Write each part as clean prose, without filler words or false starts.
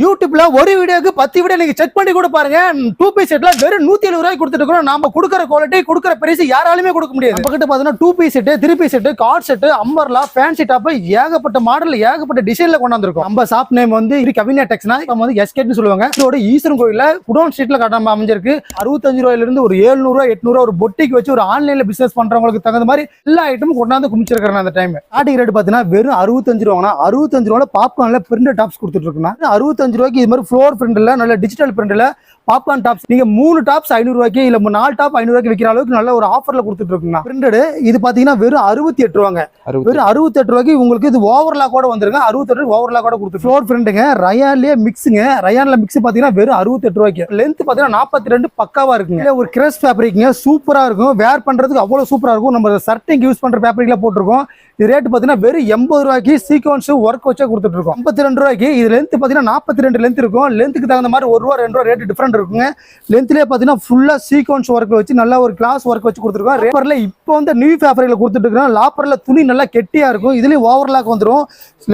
யூடியூப்ல ஒரு வீடியோக்கு 10 வீடியோ நீங்க செக் பண்ணி கூட பாருங்க. 2 பீஸ் செட்ல வெறும் 170 ரூபாய்க்கு கொடுத்துட்டு இருக்கோம். நாம கொடுக்குற குவாலிட்டி கொடுக்குற பிரைஸ் யாராலுமே கொடுக்க முடியாது. நம்ம கிட்ட பாத்தீங்கன்னா 2 piece set, 3 piece set, coord set, umbrella, fancy top ஏகப்பட்ட மாடல் ஏகப்பட்ட டிசைன்ல கொண்டு வந்திருக்கோம். நம்ம ஷாப் நேம் வந்து கவிஞா டெக்ஸ்னா நம்ம வந்து எஸ்கேட்னு சொல்லுவாங்க. இதோட ஈஸ்வரன் கோயில்ல குடோன் ஸ்ட்ரீட்ல கட்டாம அமைஞ்சிருக்கு. 65 ரூபாயில இருந்து ஒரு 700 ரூபாய் 800 ஒரு பொட்டிக்கு வச்சு ஒரு ஆன்லைன்ல பிசினஸ் பண்றவங்களுக்கு தகுந்த மாதிரி எல்லா ஐட்டமும் கொண்டாந்து குமிச்சிருக்காங்க. அந்த டைம் ஸ்டார்டிங் ரேட் பாத்தீங்கன்னா வெறும் 65 ரூபாய். 65 ரூபாய் பாப்கார்ன்ல பிரிண்ட் டாப்ஸ் கொடுத்துட்டு இருக்கோம். 65 ரூபாய்க்கு இது மாதிரி ஃப்ளோர் பிரிண்ட்ல நல்ல டிஜிட்டல் பிரிண்ட்ல பாப்கார்ன் டாப்ஸ் நீங்க 3 டாப்ஸ் 500 ரூபாய்க்கு இல்ல 4 டாப் 500 ரூபாய்க்கு விக்கிற அளவுக்கு நல்ல ஒரு ஆஃபர்ல கொடுத்துட்டு இருக்கோம். பிரிண்டட் இது பாத்தீங்கன்னா வெறும் 68 ரூபாங்க. வெறும் 68 ரூபாய்க்கு உங்களுக்கு இது ஓவர்லாக் கூட வந்துருங்க. 68 ஓவர்லாக் கூட கொடுத்து ஃப்ளோர் பிரிண்ட்ங்க. ரயான்லயே மிக்ஸுங்க. ரயான்ல மிக்ஸ் பாத்தீங்கன்னா வெறும் 68 ரூபாய்க்கு. லென்த் பாத்தீங்கன்னா 42 பக்காவா இருக்குங்க. ஒரு கிரஸ் ஃபேப்ரிக்ங்க, சூப்பரா இருக்கும். வேர் பண்றதுக்கு அவ்வளவு சூப்பரா இருக்கும். நம்ம ஷர்ட்டிங் யூஸ் பண்ற ஃபேப்ரிக்ல போட்டுருக்கோம். இது ரேட் பாத்தீங்கன்னா வெறும் 80 ரூபாய்க்கு சீக்வன்ஸ் ஒர்க் வச்சா கொடுத்துட்டு இருக்கோம். 52 ரூபாய்க்கு. இது லென்த் பாத்தீங்கன்னா 42 லென்த் இருக்கும். லென்த்துக்கு தகுந்த மாதிரி 1 ரூபா 2 ரூபா ரேட் டிஃபரெண்ட் இருக்குங்க. லென்த்லயே பாத்தீங்கன்னா ஃபுல்லா சீக்வன்ஸ் ஒர்க் வச்சு நல்ல ஒரு கிளாஸ் ஒர்க் வச்சு கொடுத்துருக்கோம். ரேப்பர்ல இப்போ வந்து நியூ ஃபேப்ரிக்ல கொடுத்துட்டு இருக்கோம். லாப்பர்ல துணி நல்லா கெட்டியா இருக்கும். இதுலயும் ஓவர்லாக் வந்துடும்.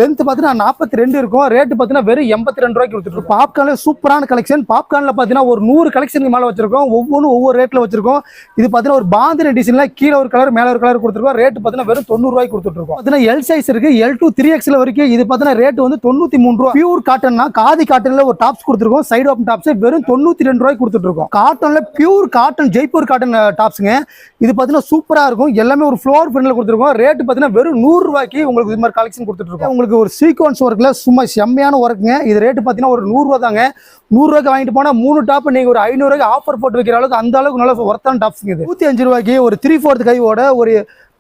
லென்த் பாத்தீங்கன்னா 42 இருக்கும். ரேட் பாத்தீங்கன்னா வெறும் 82 ரூபாய்க்கு கொடுத்துட்டு இருக்கோம். பாப்கார்ன்ல சூப்பரான கலெக்ஷன். பாப்கார்ன்ல பாத்தீங்கன்னா ஒரு 100 கலெக்ஷனுக்கு மேல வச்சிருக்கோம். ஒவ்வொன்றும் ஒவ்வொரு ரேட்ல வச்சிருக்கோம். இது பாத்தீங்கன்னா ஒரு பாந்தினி டிசைன்ல கீழே ஒரு கலர் மேல ஒரு கலர் கொடுத்துருக்கோம். ரேட் பாத்தீங்கன்னா வெறும் 90 ரூபாய்க்கு கொடுத்துட்டு இருக்கோம். பாத்தீங்கன்னா எல் சைஸ் இருக்கு. L2 3XL வரைக்கும். இது பாத்தீங்கன்னா ரேட் வந்து 93 ரூபாய். பியூர் காட்டன்னா காதி காட்டன்ல ஒரு டாப்ஸ் கொடுத்துருக்கோம். சைடு ஓப்பன் டாப்ஸ் வெறும் 92 ரூபாய்க்கு கொடுத்துட்டு இருக்கோம். காட்டன்ல பியூர் காட்டன் ஜெய்ப்பூர் காட்டன் டாப்ஸ்ங்க. இது பாத்தீங்கன்னா சூப்பரா இருக்கும். எல்லாமே ஒரு ஃப்ளோர் பிரிண்ட்ல கொடுத்துருக்கோம். ரேட் பாத்தீங்கன்னா வெறும் 100 ரூபாய்க்கு உங்களுக்கு இது மாதிரி கலெக்ஷன் கொடுத்துட்டு இருக்கோம். உங்களுக்கு ஒரு சீக்வன்ஸ் ஒர்க்ல சும்மா செம்மையான ஒர்க்குங்க. இது ரேட் பாத்தீங்கன்னா ஒரு 100 ரூபாய் தாங்க. 100 ரூபாய்க்கு வாங்கிட்டு போனா 3 டாப் நீங்க ஒரு 500 ரூபாய்க்கு ஆஃபர் போட்டு வைக்கிற அளவுக்கு அந்த அளவுக்கு நல்ல ஒர்த்தான டாப்ஸ். இது 105 ரூபாய்க்கு ஒரு 3/4 கையோட ஒரு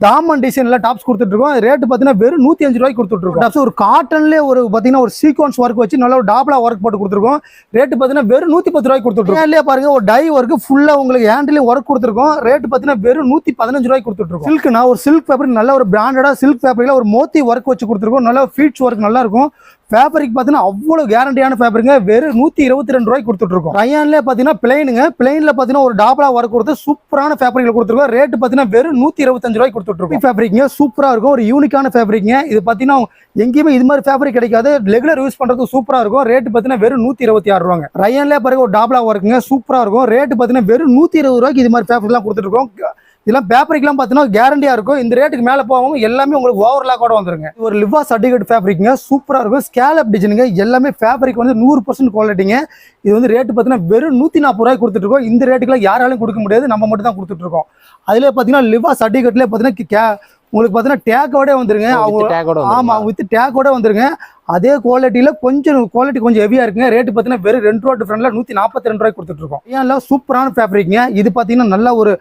தாமன் டிசைன்ல டாப்ஸ் கொடுத்துட்டு இருக்கோம். ரேட் பாத்தீங்கன்னா வெறும் 105 ரூபாய்க்கு கொடுத்துட்டு இருக்கோம். டாப்ஸ் ஒரு காட்டன்ல ஒரு பாத்தீங்கன்னா ஒரு சீக்வன்ஸ் ஒர்க் வச்சு நல்ல ஒரு டாப்லா ஒர்க் போட்டு கொடுத்துருக்கோம். ரேட் பாத்தீங்கன்னா வெறும் 110 ரூபாய்க்கு கொடுத்துட்டு இருக்கோம். இல்லையா பாருங்க ஒரு டை ஒர்க் ஃபுல்லா உங்களுக்கு ஹேண்ட்லயும் ஒர்க் கொடுத்துருக்கோம். ரேட் பாத்தீங்கன்னா வெறும் 115 ரூபாய்க்கு கொடுத்துட்டு இருக்கோம். சில்க்னா ஒரு சில்க் ஃபேப்ரிக் நல்ல ஒரு பிராண்டடா சில்க் ஃபேப்ரிக்ல ஒரு மோத்தி ஒர்க் வச்சு கொடுத்துருக்கோம். நல்ல ஃபீட்ஸ் ஒர்க் நல்லா இருக்கும். ஃபேப்ரிக் பார்த்தீங்கன்னா அவ்வளோ கேரண்டியான ஃபேப்ரிக். வெறும் 122 ரூபாய்க்கு கொடுத்துட்டு இருக்கோம். ரயான்ல பார்த்தீங்கன்னா பிளைனுங்க. பிளைன்ல பார்த்தீங்கன்னா ஒரு டாப்லா ஒர்க் கொடுத்து சூப்பரான ஃபேப்ரிக்ல கொடுத்துருக்கோம். ரேட் பார்த்தீங்கன்னா வெறும் 125 ரூபாய்க்கு கொடுத்துட்டு இருக்கோம். ஃபேப்ரிக்ங்க சூப்பரா இருக்கும். ஒரு யூனிக்கான ஃபேப்ரிக்ங்க. இது பார்த்தீங்கன்னா எங்கேயுமே இது மாதிரி ஃபேப்ரிக் கிடைக்காது. ரெகுலர் யூஸ் பண்றதுக்கு சூப்பரா இருக்கும். ரேட் பார்த்தீங்கன்னா வெறும் 126 ரூபாங்க. ரயான்ல பாருங்க ஒரு டாப்லா ஒர்க்குங்க சூப்பரா இருக்கும். ரேட் பார்த்தீங்கன்னா வெறும் 120 ரூபாய்க்கு இது மாதிரி ஃபேப்ரிக்லாம் கொடுத்துட்டு இருக்கோம். இதெல்லாம் ஃபேப்ரிக்லாம் பார்த்தீங்கன்னா கேரண்டியா இருக்கும். இந்த ரேட்டுக்கு மேலே போவாங்க எல்லாமே உங்களுக்கு ஓவர்லாக் கூட வந்துருங்க. ஒரு லிவா சர்டிஃபிகேட் ஃபேப்ரிக்ங்க சூப்பரா இருக்கும். ஸ்கேலப் டிசைனுங்க. எல்லாமே ஃபேப்ரிக் வந்து 100% குவாலிட்டிங்க. இது வந்து ரேட்டு பார்த்தீங்கன்னா வெறும் 140 ரூபாய்க்கு கொடுத்துட்டு இருக்கோம். இந்த ரேட்டுக்குலாம் யாராலும் கொடுக்க முடியாது. நம்ம மட்டும் தான் கொடுத்துட்டு இருக்கோம். அதுல பார்த்தீங்கன்னா லிவா சர்டிஃபிகேட்ல பார்த்தீங்கன்னா உங்களுக்கு பார்த்தீங்கன்னா டேக்கோட வந்துருங்க. ஆமா வித் டேக்கோட வந்துருங்க. அதே குவாலிட்டியில கொஞ்சம் குவாலிட்டி கொஞ்சம் ஹெவியா இருக்குங்க. ரேட்டு பார்த்தீங்கன்னா வெறும் 2 ரூபா டிஃபரெண்ட்ல 142 ரூபாய்க்கு கொடுத்துட்டு இருக்கோம். ஏன் சூப்பரான ஃபேப்ரிக்ங்க. இது பார்த்தீங்கன்னா நல்ல ஒரு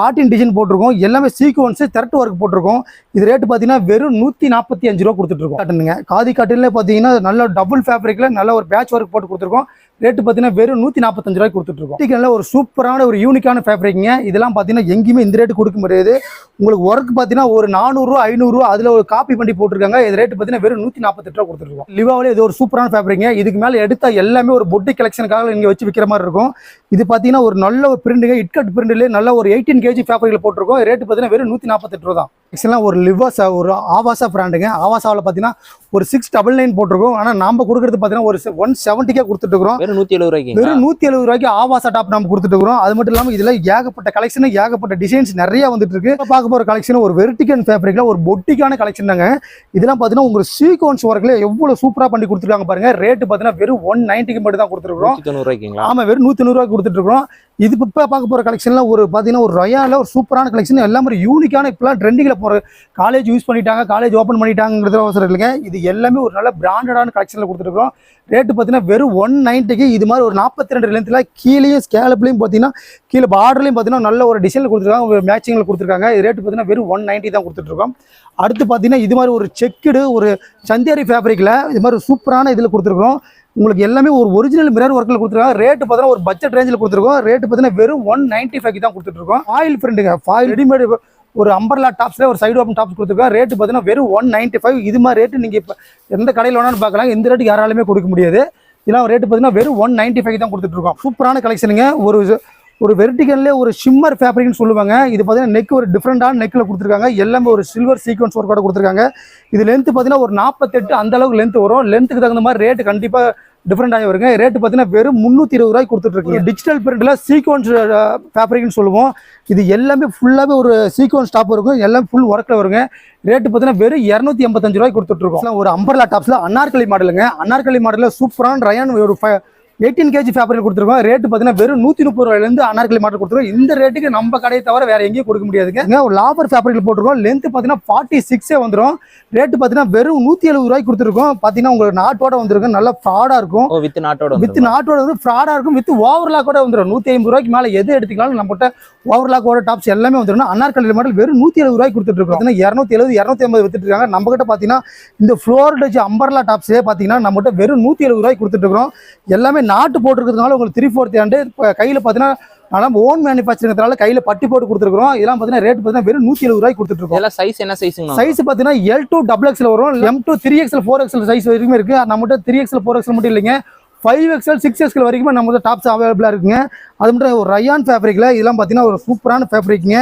ஆர்டின் டிசைன் போட்டிருக்கோம். எல்லாமே சீக்வன்ஸ் த்ரெட் ஒர்க் போட்டிருக்கோம். இது ரேட்டு பார்த்தீங்கன்னா வெறும் 145 ரூபா கொடுத்துட்டு இருக்கோம். காட்டனுங்க. காதி காட்டன்ல பார்த்தீங்கன்னா நல்ல டபுள் ஃபேப்ரிக்ல நல்ல ஒரு பேட்ச் ஒர்க் போட்டு கொடுத்துருக்கோம். ரேட்டு பார்த்தீங்கன்னா வெறும் 145 ரூபாய்க்கு கொடுத்துட்டு இருக்கோம். நல்ல ஒரு சூப்பரான ஒரு யூனிக்கான ஃபேப்ரிக்ங்க. இதெல்லாம் பார்த்தீங்கன்னா எங்கேயுமே இந்த ரேட்டு கொடுக்க முடியாது. உங்களுக்கு ஒர்க் பார்த்தீங்கன்னா ஒரு 400 ரூபா 500 ரூபா அதுல ஒரு காப்பி பண்ணி போட்டிருக்காங்க. இது ரேட்டு பார்த்தீங்கன்னா வெறும் 148 ரூபா கொடுத்துட்டு இருக்கோம். லிவாவிலே இது ஒரு சூப்பரான ஃபேப்ரிக்ங்க. இதுக்கு மேலே எடுத்தா எல்லாமே ஒரு பொட்டி கலெக்ஷனுக்காக இங்கே வச்சு விற்கிற மாதிரி இருக்கும். இது பார்த்தீங்கன்னா ஒரு நல்ல ஒரு பிரிண்டுங்க. இட்கட் பிரிண்ட்லேயே நல்ல ஒரு 18 kg ஃபேப்ரிக்ல போட்டிருக்கோம். ரேட்டு பார்த்தீங்கன்னா வெறும் 148 ரூபா தான். ஆக்சுவலாக ஒரு லிவாஸா ஒரு ஆவாசா பிராண்டுங்க. ஆவாசாவில் பார்த்தீங்கன்னா ஒரு 699 போட்டிருக்கோம். ஆனால் நாம கொடுக்குறது பார்த்தீங்கன்னா ஒரு 170 கொடுத்துட்டு இருக்கோம். வெறும் 170 ரூபாய்க்கு ஆவாசா டாப் நம்ம கொடுத்துட்டு இருக்கோம். அது மட்டும் இல்லாமல் இதுல ஏகப்பட்ட கலெக்ஷன் ஏகப்பட்ட டிசைன்ஸ் நிறைய வந்துட்டு இருக்கு. பார்க்க போற கலெக்ஷன் ஒரு வெர்டிகல் ஃபேப்ரிக்ல ஒரு பொட்டிக்கான கலெக்ஷன் தாங்க. இதெல்லாம் பார்த்தீங்கன்னா உங்களுக்கு சீக்வன்ஸ் ஒர்க்ல எவ்வளவு சூப்பரா பண்ணி கொடுத்துருக்காங்க பாருங்க. ரேட்டு பார்த்தீங்கன்னா வெறும் 190 மட்டும் தான் கொடுத்துருக்கோம். ஆமா வெறும் 190 ரூபாய்க்கு கொடுத்துட்டு இருக்கோம். இது இப்போ பார்க்க போற கலெக்ஷன்ல ஒரு பார்த்தீங்கன்னா ஒரு ரயால ஒரு சூப்பரான கலெக்ஷன். எல்லாம் ஒரு யூனிக்கான இப்பெல்லாம் ட்ரெண்டிங்ல போற காலேஜ் யூஸ் பண்ணிட்டாங்க, காலேஜ் ஓப்பன் பண்ணிட்டாங்கிறது அவசரம் இல்லைங்க. இது எல்லாமே ஒரு நல்ல பிராண்டடான கலெக்ஷன்ல கொடுத்துருக்கோம். ரேட்டு பார்த்தீங்கன்னா வெறும் 190க்கு இது மாதிரி ஒரு 42 லென்த்ல கீழேயும் ஸ்கேலப்லையும் பார்த்தீங்கன்னா கீழே பார்டர்லையும் பார்த்தீங்கன்னா நல்ல ஒரு டிசைனில் கொடுத்துருக்காங்க. மேட்சிங்கில் கொடுத்துருக்காங்க. இது ரேட்டு பார்த்தீங்கன்னா வெறும் 190 தான் கொடுத்துட்டு இருக்கோம். அடுத்து பார்த்தீங்கன்னா இது மாதிரி ஒரு செக்குடு ஒரு சந்தேரி ஃபேப்ரிக்ல இது மாதிரி சூப்பரான இதில் கொடுத்துருக்கோம். உங்களுக்கு எல்லாமே ஒரு ஒரிஜினல் மிரர் ஒர்க்கில் கொடுத்துருக்காங்க. ரேட்டு பார்த்தீங்கன்னா ஒரு பட்ஜெட் ரேஞ்சில் கொடுத்துருக்கோம். ரேட்டு பார்த்தீங்கன்னா வெறும் 195 தான் கொடுத்துட்டு இருக்கோம். ஆயில் பிரிண்டுங்க. ஃபாயில் ரெடிமேட் ஒரு அம்பர்லா டாப்ஸ்ல ஒரு சைடு ஓப்பன் டாப்ஸ் கொடுத்துருக்கோம். ரேட்டு பார்த்தீங்கன்னா வெறும் 195. இது மாதிரி ரேட்டு நீங்க இப்போ எந்த கடையில் வேணாலும் பார்க்கலாம். இந்த ரேட்டுக்கு யாராலுமே கொடுக்க முடியாது. இதெல்லாம் ரேட்டு பார்த்தீங்கன்னா வெறும் 195 தான் கொடுத்துட்டு இருக்கோம். சூப்பரான கலெக்ஷனுங்க. ஒரு வெர்டிகல்ல ஒரு ஷிம்மர் ஃபேப்ரிக்னு சொல்லுவாங்க. இது பார்த்தீங்கன்னா நெக் ஒரு டிஃப்ரெண்டான நெக்கில் கொடுத்துருக்காங்க. எல்லாமே ஒரு சில்வர் சீக்வன்ஸ் ஒர்க்கோட கொடுத்துருக்காங்க. இது லென்த் பார்த்தீங்கன்னா ஒரு 48 அந்த அளவுக்கு லென்த் வரும். லென்த்துக்கு தகுந்த மாதிரி ரேட்டு கண்டிப்பாக டிஃப்ரெண்டாக வருங்க. ரேட்டு பார்த்தீங்கன்னா வெறும் 320 ரூபாய்க்கு கொடுத்துட்ருக்கீங்க. டிஜிட்டல் பிரிண்டில் சீக்வன்ஸ் ஃபேப்ரிக்னு சொல்லுவோம். இது எல்லாமே ஃபுல்லாகவே ஒரு சீக்வன்ஸ் டாப் இருக்கும். எல்லாம் ஃபுல் ஒர்க்கில் வருங்க. ரேட்டு பார்த்தீங்கன்னா வெறும் 285 ரூபாய்க்கு கொடுத்துட்ருக்கோம். ஒரு அம்பர்லா டாப்ஸில் அன்னார்கலி மாடலுங்க. அன்னார்கலி மாடலில் சூப்பரான ரயான் ஒரு 18 kg ஃபேப்ரிக் கொடுத்துருக்கோம். ரேட்டு பார்த்தீங்கன்னா வெறும் 130 ரூபாயிலேருந்து அனார்கலி மாடல் கொடுத்துருக்கோம். இந்த ரேட்டுக்கு நம்ம கடையை தவிர வேற எங்கேயும் கொடுக்க முடியாதுங்க. ஒரு லாபர் ஃபேப்ரிக் போட்டிருக்கோம். லென்த் பார்த்தீங்கன்னா 46 வந்துடும். ரேட்டு பார்த்தீங்கன்னா வெறும் 170 ரூபாய்க்கு கொடுத்துருக்கோம். பார்த்தீங்கன்னா உங்களுக்கு நாட்டோட வந்துருக்கும். நல்லா ஃப்ராடாக இருக்கும். வித் நாட்டோட வந்து ஃப்ராடாக இருக்கும். வித் ஓவர்லாக்கோட வந்துடும். 150 ரூபாய்க்கு மேலே எது எடுத்துக்கலாம் நம்மகிட்ட ஓவர்லாக்கோட டாப்ஸ் எல்லாமே வந்துடும். அனார்கலி மாடல் வெறும் 170 ரூபாய்க்கு கொடுத்துருக்கோம். 270 250 வித்துட்டு இருக்காங்க. நம்ம கிட்ட பார்த்தீங்கன்னா இந்த ஃப்ளோர் டச் அம்பர்லா டாப்ஸே பார்த்தீங்கன்னா நம்மகிட்ட வெறும் 170 ரூபாய்க்கு கொடுத்துட்டு இருக்கோம். எல்லாமே நாட்டு போட்டுருக்கிறதுனால உங்களுக்கு 3/4 ஆண்டு கையில் பார்த்தீங்கன்னா நம்ம ஓன் மேனுஃபேக்சரிங்கிறதுனால கையில் பட்டி போட்டு கொடுத்துருக்கோம். இதெல்லாம் பார்த்தீங்கன்னா ரேட் பார்த்தீங்கன்னா வெறும் 170 ரூபாய்க்கு கொடுத்துருக்கோம். எல்லாம் சைஸ் என்ன சைஸ் பார்த்தீங்கன்னா L2 XXL வரும். M2 3XL 4XL சைஸ் வரைக்கும் இருக்கு. நம்மகிட்ட 3XL 4XL மட்டும் இல்லைங்க, 5XL 6XL வரைக்கும் நம்ம டாப்ஸ் அவைலபிளாக இருக்குங்க. அது மட்டும் ஒரு ரயான் ஃபேப்ரிக்கில் இதெல்லாம் பார்த்தீங்கன்னா ஒரு சூப்பரான ஃபேப்ரிக்குங்க.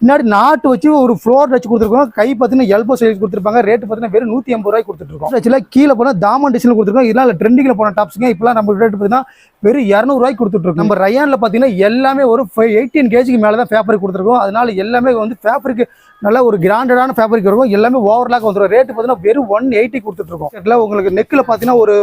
பின்னாடி நாட்டு வச்சு ஒரு ஃப்ளோர் வச்சு கொடுத்துருக்கோம். கை பார்த்தீங்கன்னா எல்போ சைஸ் கொடுத்துருப்பாங்க. ரேட்டு பார்த்தீங்கன்னா வெறும் 180 ரூபாய்க்கு கொடுத்துருக்கோம். ஆக்சுவலாக கீழே போனால் தாமன் டிசைன் கொடுத்துருக்கோம். இதெல்லாம் ட்ரெண்டிங்கில் போன டாப்ஸுங்க. இப்போலாம் நம்ம ரேட்டு பார்த்தீங்கன்னா வெறும் 200 ரூபாய்க்கு கொடுத்துட்ருக்கோம். நம்ம ரயானில் பார்த்தீங்கன்னா எல்லாமே ஒரு 18 kg மேலே தான் ஃபேப்ரிக் கொடுத்துருக்கோம். அதனால எல்லாமே வந்து ஃபேப்ரிக் நல்ல ஒரு கிராண்டடான ஃபேப்ரிக் இருக்கும். எல்லாமே ஓவர்லாக் வந்துடும். ரேட்டு பார்த்தீங்கன்னா வெறும் 180 கொடுத்துட்ருக்கோம். உங்களுக்கு நெக்கில் பார்த்தீங்கன்னா ஒரு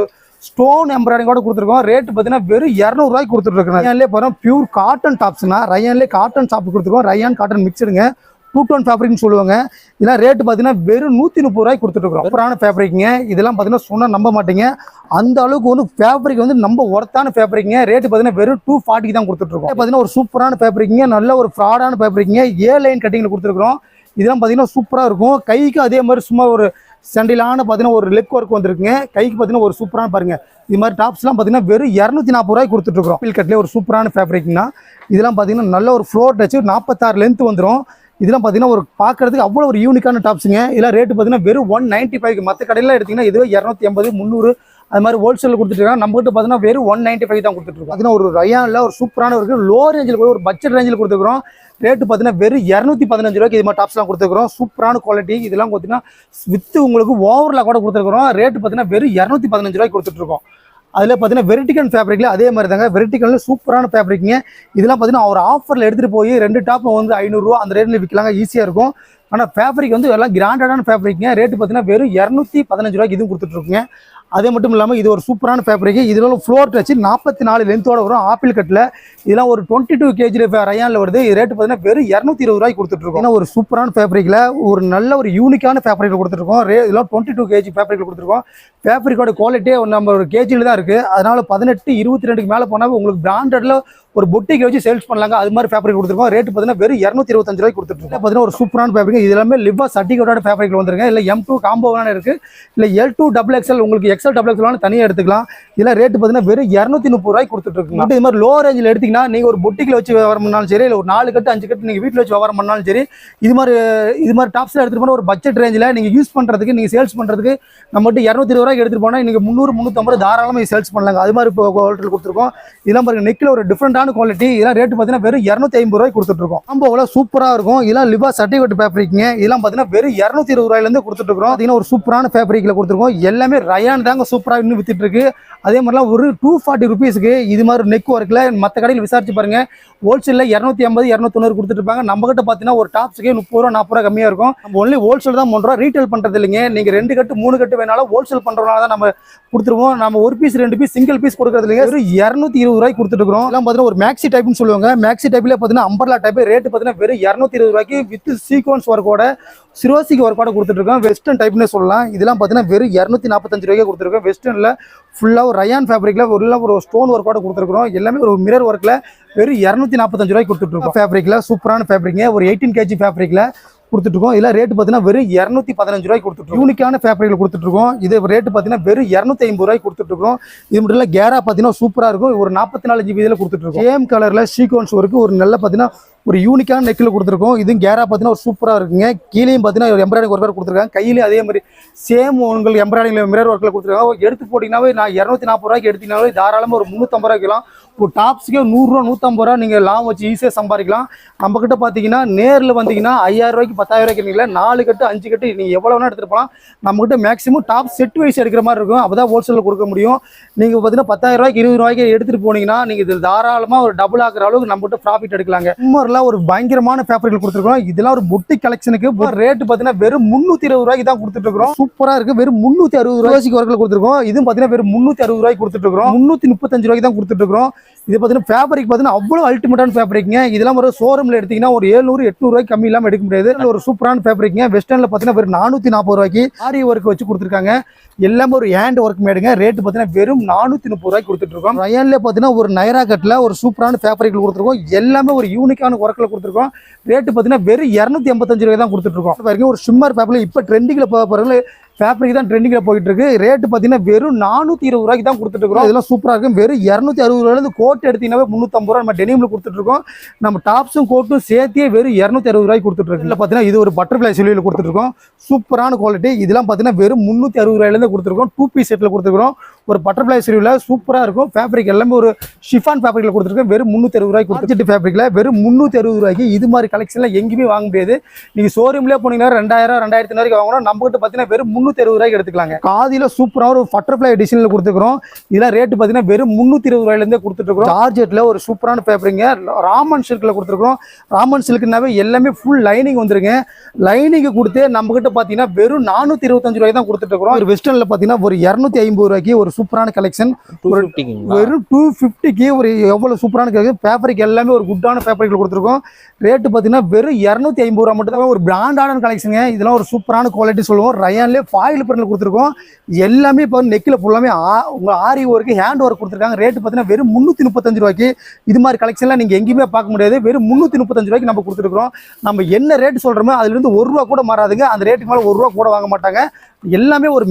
ஸ்டோன் எம்ப்ராய்டிங் கூட கொடுத்துருக்கோம். ரேட்டு பார்த்தீங்கன்னா வெறும் 200 ரூபாய்க்கு கொடுத்துட்ருக்கோம். ரயான்லேயே பாருங்க பியூர் காட்டன் டாப்ஸ்னா ரயான்லேயே காட்டன் டாப் கொடுத்துருக்கோம். ரயான் காட்டன் மிக்சடுங்க. 2 டோன் ஃபேப்ரிக்னு சொல்லுவாங்க. இதெல்லாம் ரேட்டு பார்த்தீங்கன்னா வெறும் 130 ரூபாய்க்கு கொடுத்துட்ருக்கோம். சூப்பரான ஃபேப்ரிக்குங்க. இதெல்லாம் பார்த்தீங்கன்னா சொன்னால் நம்ப மாட்டீங்க. அந்த அளவுக்கு வந்து ஃபேப்ரிக் வந்து நம்ம ஒர்த்தான ஃபேப்ரிக்குங்க. ரேட்டு பார்த்தீங்கன்னா வெறும் 240 தான் கொடுத்துட்ருக்கோம். பார்த்தீங்கன்னா ஒரு சூப்பரான ஃபேப்ரிக்குங்க. நல்ல ஒரு ஃப்ராடான ஃபேப்ரிக்குங்க. லைன் கட்டிங்கில் கொடுத்துருக்கோம். இதெல்லாம் பார்த்தீங்கன்னா சூப்பராக இருக்கும். கைக்கு அதே மாதிரி சும்மா ஒரு செண்டிலான பார்த்தீங்கன்னா ஒரு லெக் ஒர்க் வந்துருக்குங்க. கைக்கு பார்த்தீங்கன்னா ஒரு சூப்பரான பாருங்க. இது மாதிரி டாப்ஸ்லாம் பார்த்தீங்கன்னா வெறும் 240 ரூபாய்க்கு கொடுத்துட்ருக்கோம். கட்லேயே ஒரு சூப்பரான ஃபேப்ரிக்னா இதெல்லாம் பார்த்தீங்கன்னா நல்ல ஒரு ஃப்ளோர் டச் 46 லென்த் வந்துடும். இதெல்லாம் பார்த்தீங்கன்னா ஒரு பார்க்கறதுக்கு அவ்வளோ ஒரு யூனிக்கான டாப்ஸுங்க. இதெல்லாம் ரேட்டு பார்த்தீங்கன்னா வெறும் 195. மற்ற கடையில் எடுத்திங்கன்னா இதுவே 280 300 அது மாதிரி ஹோல்சேலில் கொடுத்துருக்காங்க. நம்மகிட்ட பார்த்தீங்கன்னா வெறும் 195 தான் கொடுத்துருக்கோம். பார்த்தீங்கன்னா ஒரு ரயானில் ஒரு சூப்பரான ஒரு லோ ரேஞ்சில் போய் ஒரு பட்ஜெட் ரேஞ்சில் கொடுத்துருக்கோம். ரேட்டு பார்த்தீங்கன்னா வெறும் 215 ரூபாய்க்கு இது மாதிரி டாப்ஸ்லாம் கொடுத்துருக்கோம். சூப்பரான குவாலிட்டி. இதெல்லாம் பார்த்தீங்கன்னா வித்து உங்களுக்கு ஓவரில் கூட கொடுத்துருக்கோம். ரேட்டு பார்த்தீங்கன்னா வெறும் 215 ரூபாய்க்கு கொடுத்துட்ருக்கோம். அதில் பார்த்தீங்கன்னா வெர்டிகல் ஃபேப்ரிக்கில் அதே மாதிரி தாங்க. வெர்டிகலில் சூப்பரான ஃபேப்ரிக்குங்க. இதெல்லாம் பார்த்தீங்கன்னா ஒரு ஆஃபரில் எடுத்துகிட்டு போய் 2 டாப் வந்து 500 ரூபா அந்த ரேட்டில் விற்கலாங்க. ஈஸியாக இருக்கும். ஆனால் ஃபேப்ரிக் வந்து எல்லாம் கிராண்டடான ஃபேப்ரிக்குங்க. ரேட்டு பார்த்தீங்கன்னா வெறும் 215 ரூபாய்க்கு இதுவும் கொடுத்துட்ருக்குங்க. அதே மட்டும் இல்லாமல் இது ஒரு சூப்பரான ஃபேப்ரிக். இதில் ஃப்ளோர் டச் 44 லென்த்தோட வரும். ஆப்பிள் கட்டில் இதெல்லாம் ஒரு 22 kg ரயானில் வருது. இது ரேட்டு பார்த்தீங்கன்னா வெறும் 220 ரூபாய்க்கு கொடுத்துட்ருக்கோம். ஏன்னா ஒரு சூப்பரான ஃபேப்ரிக்கில் ஒரு நல்ல ஒரு யூனிக்கான ஃபேப்ரிக்கில் கொடுத்துருக்கோம். இதெல்லாம் 22 kg ஃபேப்ரிக்கில் கொடுத்துருக்கோம். ஃபேப்ரிக்கோட குவாலிட்டியே நம்ம ஒரு கேஜியில் தான் இருக்குது. அதனால் 18 22க்கு மேலே போனால் உங்களுக்கு பிராண்டடில் ஒரு பொட்டிக்கு வச்சு சேல்ஸ் பண்ணலாங்க. அது மாதிரி ஃபேப்ரிக் கொடுத்துருக்கோம். ரேட்டு பார்த்தீங்கன்னா வெறும் 225 ரூபாய்க்கு கொடுத்துருக்கோம். பார்த்தீங்கன்னா ஒரு சூப்பரான ஃபேப்ரிக். இது எல்லாமே லிவா சர்டிஃபிகேட்டோட ஃபேப்ரிக்கில் வந்துருங்க. இல்லை M2 காம்போவான இருக்குது. இல்லை L2 XXL உங்களுக்கு XL XXL தனியாக எடுத்துக்கலாம். இதெல்லாம் ரேட்டு பார்த்தீங்கன்னா வெறும் 230 ரூபாய்க்கு கொடுத்துட்ருக்கோம். இது மாதிரி லோ ரேஞ்சில் எடுத்திங்கன்னா நீங்கள் ஒரு பொட்டிக்கில் வச்சு வியாபாரம் பண்ணாலும் சரி, இல்லை ஒரு 4 கட்டு 5 கட்டு நீங்கள் வீட்டில் வச்சு வியாபாரம் பண்ணாலும் சரி, இது மாதிரி டாப்ஸில் எடுத்துகிட்டு போனால் ஒரு பட்ஜெட் ரேஞ்சில் நீங்கள் யூஸ் பண்ணுறதுக்கு நீங்கள் சேல்ஸ் பண்ணுறதுக்கு நம்மகிட்ட 220 ரூபாய்க்கு எடுத்துகிட்டு போனால் நீங்கள் 300 350 தாராளமாக சேல்ஸ் பண்ணலாங்க. அது மாதிரி இப்போ குவாலிட்டியில் கொடுத்துருக்கோம். இதெல்லாம் பாருங்க நெக்கில் ஒரு டிஃப்ரெண்டான குவாலிட்டி. இதெல்லாம் ரேட்டு பார்த்தீங்கன்னா வெறும் 250 ரூபாய்க்கு கொடுத்துட்ருக்கோம். ரொம்ப சூப்பராக இருக்கும். இதெல்லாம் லிவா சர்டிஃபிகேட் ஃபேப்ரிக்குங்க. இதெல்லாம் பார்த்தீங்கன்னா வெறும் 220 ரூபாயிலேருந்து கொடுத்துட்ருக்கோம். பார்த்தீங்கன்னா ஒரு சூப்பரான ஃபேப்ரிக்கில் கொடுத்துருக்கோம். எல்லாமே ரயான் தாங்க சூப்பராக இன்னும் வித்துட்டு இருக்கு. அதே மாதிரிலாம் ஒரு 240 ரூபீஸ்க்கு இது மாதிரி நெக் ஒர்க்கில் மற்ற கடையில் விசாரிச்சு பாருங்க. ஹோல்சேலில் 250 290 கொடுத்துட்டு இருப்பாங்க. நம்ம கிட்ட பார்த்தீங்கன்னா ஒரு டாப்ஸுக்கு 30 ரூபா 40 ரூபா கம்மியாக இருக்கும். நம்ம ஒன்லி ஹோல்சேல் தான் பண்ணுறோம். ரீட்டைல் பண்ணுறது இல்லைங்க. நீங்கள் 2 கட்டு 3 கட்டு வேணாலும் ஹோல்சேல் பண்ணுறதுனால தான் நம்ம கொடுத்துருவோம். நம்ம ஒரு பீஸ் 2 பீஸ் சிங்கிள் பீஸ் கொடுக்குறது இல்லைங்க. ஒரு 220 ரூபாய்க்கு கொடுத்துட்டு இருக்கோம். எல்லாம் பார்த்தீங்கன்னா ஒரு மேக்ஸி டைப்னு சொல்லுவாங்க. மேக்ஸி டைப்ல பார்த்தீங்கன்னா அம்பர்லா டைப். ரேட்டு பார்த்தீங்கன்னா வெறும் 220 ரூபாய்க்கு வித் சீக்வன்ஸ் ஒர்க்கோட சிரோசிக்கு ஒர்க்கோட கொடுத்துட்டு இருக்கோம். வெஸ்டர்ன் டைப்னு சொல்லலாம். இதெல்லாம் பார்த்தீங்கன்னா வெறும் 245 ரூபாய்க்கு கொடுத்துருக்கோம். வெஸ்டர்னில் ஃபுல்லாக ஒரு ரயான் ஃபேப்ரிக்கில் ஒரு ஸ்டோன் ஒர்க்கோட கொடுத்துருக்கோம். எல்லாமே ஒரு மிரர் ஒர்க்கில் வெறும் 245 ரூபாய்க்கு கொடுத்துட்ருக்கோம். ஃபேப்ரிக்கில் சூப்பரான ஃபேப்ரிக்ங்க. ஒரு 18 kg ஃபேப்ரிக்கில் கொடுத்துட்ருக்கோம். இதில் ரேட்டு பார்த்தீங்கன்னா வெறும் 215 ரூபாய்க்கு கொடுத்துட்ருக்கோம். யூனிக்கான ஃபேப்ரிக்கில் கொடுத்துட்ருக்கோம். இது ரேட்டு பார்த்தீங்கன்னா வெறும் 250 ரூபாய்க்கு கொடுத்துட்ருக்கோம். இது மட்டும் இல்லை கேரா பார்த்தீங்கன்னா சூப்பராக இருக்கும். ஒரு 44 GB இதில் கொடுத்துட்ருக்கோம். சேம் கலரில் சீக்வன்ஸ் ஒர்க்கு ஒரு நல்ல பார்த்தீங்கன்னா ஒரு யூனிக்கான நெக்கில் கொடுத்துருக்கோம். இதுவும் கேரா பார்த்தீங்கன்னா ஒரு சூப்பராக இருக்குங்க. கீழேயும் பார்த்தீங்கன்னா ஒரு எம்ப்ராய்டிங் ஒர்க்கர் கொடுத்துருக்காங்க. கையிலேயும் அதே மாதிரி சேம் உங்களுக்கு எம்ப்ராய்டிங் மிரர் ஒர்க்கில் கொடுத்துருக்காங்க. எடுத்து போட்டிங்கன்னாவே நான் 240 ரூபாய்க்கு எடுத்தீங்கன்னாவே தாராளமாக ஒரு 350 ரூபாய்க்கலாம். ஒரு டாப்ஸுக்கே 100 ரூபா 150 ரூபா நீங்கள் லாபம் வச்சு ஈஸியாக சம்பாதிக்கலாம். நம்மக்கிட்ட பார்த்தீங்கன்னா நேரில் வந்தீங்கன்னா 5000 ரூபாய்க்கு 10000 ரூபாய்க்கு இருக்கீங்களா 4 கட்டு 5 கட்டு நீங்கள் எவ்வளோ வேணால் எடுத்துகிட்டு போகலாம். நம்மக்கிட்ட மேக்ஸிமம் டாப் செட் வைஸ் எடுக்கிற மாதிரி இருக்கும். அப்போ தான் ஹோல்சேலில் கொடுக்க முடியும். நீங்கள் பார்த்தீங்கன்னா 10000 ரூபாய்க்கு 20 ரூபாய்க்கு எடுத்துகிட்டு போனீங்கன்னா நீங்கள் இது தாராளமாக ஒரு டபுள் ஆகிற அளவுக்கு நம்மகிட்ட ப்ராஃபிட் எடுக்கலாங்க. இன்னொருலாம் ஒரு பயங்கரமான ஃபேப்ரிக் கொடுத்துருக்கோம். இதெல்லாம் ஒரு புட்டிக் கலெக்ஷனுக்கு ரேட்டு பார்த்தீங்கன்னா வெறும் 320 ரூபாய்க்கு தான் கொடுத்துட்டு இருக்கோம். சூப்பராக இருக்குது. வெறும் 360 ரூபாய்க்கு ஒர்க்கில் கொடுத்துருக்கோம். இதுவும் பார்த்தீங்கன்னா வெறும் 360 ரூபாய்க்கு கொடுத்துட்டு இருக்கோம். 335 ரூபாய்க்கு தான் கொடுத்துட்டு இருக்கோம். இது பார்த்தீங்கன்னா ஃபேப்ரிக் பார்த்தீங்கன்னா அவ்வளோ அல்டிமேட்டான ஃபேப்ரிக்ங்க. இதெல்லாம் ஒரு ஷோரூமில் எடுத்தீங்கன்னா ஒரு 700-800 ரூபாய்க்கு கம்மி இல்லாமல் எடுக்க முடியாது. ஒரு சூப்பரான ஃபேப்ரிக்ங்க. வெஸ்டர்னில் பார்த்தீங்கன்னா வெறும் 440 ரூபாய்க்கு ஆரி ஒர்க் வச்சு கொடுத்துருக்காங்க. எல்லாமே ஒரு ஹேண்ட் ஒர்க் மேடுங்க. ரேட்டு பார்த்தீங்கன்னா வெறும் 430 ரூபாய்க்கு கொடுத்துட்டு இருக்கோம். ரயான்லேயே பார்த்தீங்கன்னா ஒரு நைரா கட்டில் ஒரு சூப்பரான ஃபேப்ரிக் கொடுத்துருக்கோம். எல்லாமே ஒரு யூனிக்கான ஒர்க்கில் கொடுத்துருக்கோம். ரேட்டு பார்த்தீங்கன்னா வெறும் 285 ரூபாய் தான் கொடுத்துட்டு இருக்கோம். ஒரு ஷிம்மர் ஃபேப்ரிக் இப்போ ட்ரெண்டிங்கில் போகிற ஃபேப்ரிக் தான் ட்ரெண்டிங்கில் போயிட்டு இருக்கு. ரேட்டு பார்த்தீங்கன்னா வெறும் 420 ரூபாய்க்கு தான் கொடுத்துட்டு இருக்கோம். இதெல்லாம் சூப்பராக இருக்கும். வெறும் 260 ரூபாயிலிருந்து கோட் எடுத்தீங்கன்னா 350 ரூபா நம்ம டெனிமில் கொடுத்துட்டு இருக்கோம். நம்ம டாப்ஸும் கோட்டும் சேர்த்தே வெறும் 260 ரூபாய்க்கு கொடுத்துட்டு இருக்கோம். இல்லை பார்த்தீங்கன்னா இது ஒரு பட்டர்ஃப்ளை சிலுவையில் கொடுத்துட்டு இருக்கோம். சூப்பரான குவாலிட்டி. இதெல்லாம் பார்த்தீங்கன்னா வெறும் 360 ரூபாயிலேருந்து கொடுத்துருக்கோம். 2 பீஸ் செட்டில் கொடுத்துருக்கோம். ஒரு பட்டர்ஃப்ளை சிலுவையில் சூப்பராக இருக்கும். ஃபேப்ரிக் எல்லாமே ஒரு ஷிஃபான் ஃபேப்ரிக்கில் கொடுத்துருக்கோம். வெறும் 360 ரூபாய்க்கு கொடுத்துட்டு ஃபேப்ரிக்கில் வெறும் 360 ரூபாய்க்கு இது மாதிரி கலெக்ஷனில் எங்கேயுமே வாங்க முடியாது. நீங்கள் ஷோரூம்லேயே போனீங்கன்னா 2000 2500 வரைக்கும் வாங்கணும். நம்மகிட்ட பார்த்தீங்கன்னா வெறும் 360 ரூபாய்க்கு எடுத்துக்கலாம். காதில சூப்பரா ஒரு பட்டர்ஃப்ளை டிசைன்ல கொடுத்துக்கிறோம். இதெல்லாம் ரேட் பாத்தீங்கன்னா வெறும் 320 ரூபாயில இருந்தே கொடுத்துட்டு இருக்கோம். ஜார்ஜெட்ல ஒரு சூப்பரான ஃபேப்ரிக்ங்க. ராமன் சில்க்ல கொடுத்துருக்கோம். ராமன் சில்க்னாவே எல்லாமே ஃபுல் லைனிங் வந்துருங்க. லைனிங் கொடுத்து நம்ம கிட்ட பாத்தீங்கன்னா வெறும் 425 ரூபாய்க்கு தான் கொடுத்துட்டு இருக்கோம். ஒரு வெஸ்டர்ன்ல பாத்தீங்கன்னா ஒரு 250 ரூபாய்க்கு ஒரு சூப்பரான கலெக்ஷன். வெறும் 250க்கு ஒரு எவ்வளவு சூப்பரான கலெக்ஷன். ஃபேப்ரிக் எல்லாமே ஒரு குட்டான ஃபேப்ரிக்ல கொடுத்துருக்கோம். ரேட்டு பாத்தீங்கன்னா வெறும் 250 ரூபாய் மட்டும் தான். ஒரு பிராண்டான கலெக்ஷன். இதெல்லாம் ஒரு சூப்பரான குவாலிட்டி சொல்லுவோம். ரயான்லேயே ஃபாயில் பிரிண்ட்ல கொடுத்துருக்கோம். எல்லாமே இப்போ நெக்கில் ஃபுல்லாமே உங்க ஆரி ஒர்க் ஹேண்ட் ஒர்க் கொடுத்துருக்காங்க. ரேட்டு பார்த்தீங்கன்னா வெறும் 335 ரூபாய்க்கு. இது மாதிரி கலெக்ஷன்லாம் நீங்கள் எங்கேயுமே பார்க்க முடியாது. வெறும் 335 ரூபாய்க்கு நம்ம கொடுத்துருக்கோம். நம்ம என்ன ரேட் சொல்கிறோமோ அதுலேருந்து 1 ரூபா கூட மாறாதுங்க. அந்த ரேட்டுக்கு மேலே 1 ரூபா கூட வாங்க மாட்டாங்க. எல்லாமே ஒரு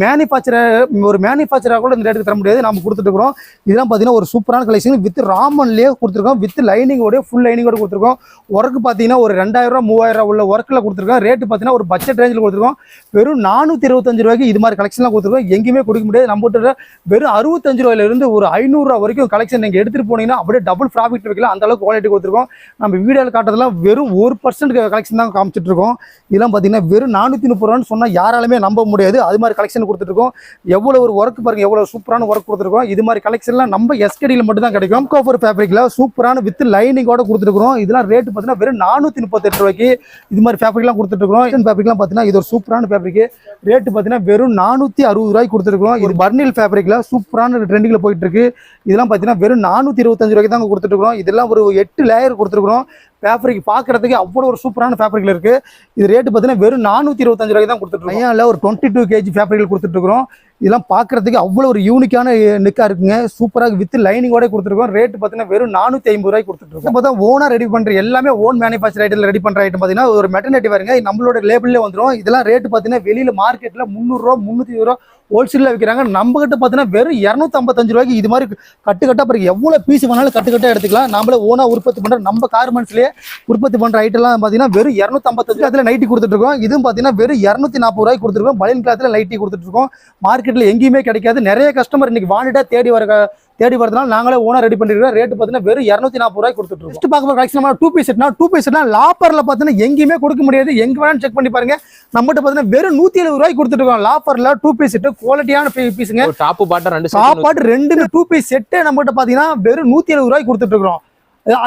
மேனுஃபேக்சராக கூட இந்த ரேட்டுக்கு தர முடியாது. நம்ம கொடுத்துட்டு இருக்கிறோம். இதெல்லாம் பார்த்தீங்கன்னா ஒரு சூப்பரான கலெக்ஷன் வித் ராமன்லேயே கொடுத்துருக்கோம். வித் லைனிங்கோட ஃபுல் லைனிங்கோட கொடுத்துருக்கோம். ஒர்க்கு பார்த்தீங்கன்னா ஒரு 2000 ரூபா 3000 ரூபா உள்ள ஒர்க்கில் கொடுத்துருக்கோம். ரேட்டு பார்த்தீங்கன்னா ஒரு பட்ஜெட் ரேஞ்சில் கொடுத்துருக்கோம். வெறும் 425 ரூபாய்க்கு இது மாதிரி கலெக்ஷன்லாம் கொடுத்துருக்கோம். எங்கேயுமே கொடுக்க முடியாது. நம்ம கிட்ட வெறும் 65 ரூபாயிலிருந்து ஒரு 500 ரூபா வரைக்கும் கலெக்ஷன் நீங்கள் எடுத்துகிட்டு போனீங்கன்னா அப்படியே டபுள் ப்ராஃபிட் வைக்கலாம். அந்த அளவுக்கு குவாலிட்டி கொடுத்துருக்கோம். நம்ம வீடியோவில் காட்டுறதுலாம் வெறும் 1% கலெக்ஷன் தான் காமிச்சிட்டு இருக்கோம். இதெல்லாம் பார்த்தீங்கன்னா வெறும் 430 ரூபான்னு சொன்னால் யாராலுமே நம்ப முடியாது. அது மாதிரி கலெக்ஷன் கொடுத்துருக்கோம். எவ்வளவு ஒரு ஒர்க் பாருங்க, எவ்வளவு சூப்பரான ஒர்க் கொடுத்துருக்கோம். இது மாதிரி கலெக்ஷன்லாம் நம்ம எஸ்கேடியில் மட்டும் தான் கிடைக்கும். கோஃபர் ஃபேப்ரிக்ல சூப்பரான வித் லைனிங்கோட கொடுத்துருக்கோம். இதெல்லாம் ரேட் பார்த்தீங்கன்னா வெறும் 438 ரூபாய்க்கு இது மாதிரி ஃபேப்ரிக்லாம் கொடுத்துட்டு இருக்கோம். ஃபேப்ரிக்லாம் பார்த்தீங்கன்னா இது ஒரு சூப்பரான ஃபேப்ரிக். ரேட்டு பார்த்தீங்கன்னா வெறும் 460 ரூபாய்க்கு கொடுத்துருக்கோம். இது பர்னில் ஃபேப்ரிக்ல சூப்பரான ட்ரெண்டிங்ல போயிட்டு இருக்கு. இதெல்லாம் பார்த்தீங்கன்னா வெறும் 425 ரூபாய்க்கு தான் கொடுத்துட்டு இருக்கோம். இதெல்லாம் ஒரு 8 லேயர் கொடுத்துருக்கோம். ஃபேப்ரிக் பார்க்கறதுக்கு அவ்வளோ ஒரு சூப்பரான ஃபேப்ரிக்ல இருக்கு. இது ரேட்டு பார்த்தீங்கன்னா வெறும் 425 ரூபாய்க்கு தான் கொடுத்துட்டு இருக்கோம். இல்லை ஒரு 22 kg ஃபேப்ரிக்ல கொடுத்துட்டு இருக்கிறோம். இதெல்லாம் பார்க்கறதுக்கு அவ்வளோ ஒரு யூனிக்கான நெக்கா இருக்குங்க. சூப்பராக வித் லைனிங்கோட கொடுத்துருக்கோம். ரேட்டு பார்த்தீங்கன்னா வெறும் 450 ரூபாய்க்கு கொடுத்துட்டு இருக்கோம். பார்த்தா ஓனா ரெடி பண்ற எல்லாமே ஓன் மேனுஃபேக்சர் ஐட்டத்தில் ரெடி பண்ற ஐட்டம் பார்த்தீங்கன்னா ஒரு மெட்டர்னிட்டி வருங்க. நம்மளோட லேபிள்லேயே வந்துடும். இதெல்லாம் ரேட்டு பார்த்தீங்கன்னா வெளியில மார்க்கெட்ல 300 ரூபா 320 ரூபா ஹோல்சேலில் விற்கிறாங்க. நம்ம கிட்ட பார்த்தீங்கன்னா வெறும் 255 ரூபாய்க்கு இது மாதிரி கட்டுக்கட்டா பிறகு எவ்வளோ பீஸ் வேணாலும் கட்டுக்கட்டா எடுத்துக்கலாம். நம்மளே ஓனா உற்பத்தி பண்ற நம்ம கார்மெண்ட்ஸ்லேயே உற்பத்தி பண்ற ஐட்டம்லாம் பார்த்தீங்கன்னா வெறும் 255 அதில் நைட்டி கொடுத்துட்டு இருக்கோம். இதுவும் பார்த்தீங்கன்னா வெறும் 240 ரூபாய்க்கு கொடுத்துருக்கோம். பலின் கிளாத்தில் நைட்டி கொடுத்துட்டு இருக்கோம். மார்க்கெட்டில் எங்கேயுமே கிடைக்காது. நிறைய கஸ்டமர் இன்னைக்கு வாண்டிட்டா தேடி வரதுனால நாங்களே ஓனா ரெடி பண்ணிருக்கோம். ரேட்டு பார்த்தீங்கன்னா வெறும் 240 ரூபாய்க்கு கொடுத்துட்டு இருக்கோம். நெக்ஸ்ட் பார்க்க கலெக்ஷன் 2 பீஸ் செட்னா 2 பீஸ் செட்னா லாப்பர்ல பார்த்தீங்கன்னா எங்கேயுமே கொடுக்க முடியாது. எங்க வேணாலும் செக் பண்ணி பாருங்க. நம்மகிட்ட பார்த்தீங்கன்னா வெறும் 170 ரூபாய்க்கு கொடுத்துட்டு இருக்கோம். லாப்பர்ல 2 பீஸ் செட் குவாலிட்டியான பீஸுங்க. டாப் பாட் ரெண்டு 2 பீஸ் செட் நம்மகிட்ட பார்த்தீங்கன்னா வெறும் 170 ரூபாய்க்கு கொடுத்துட்டு இருக்கோம்.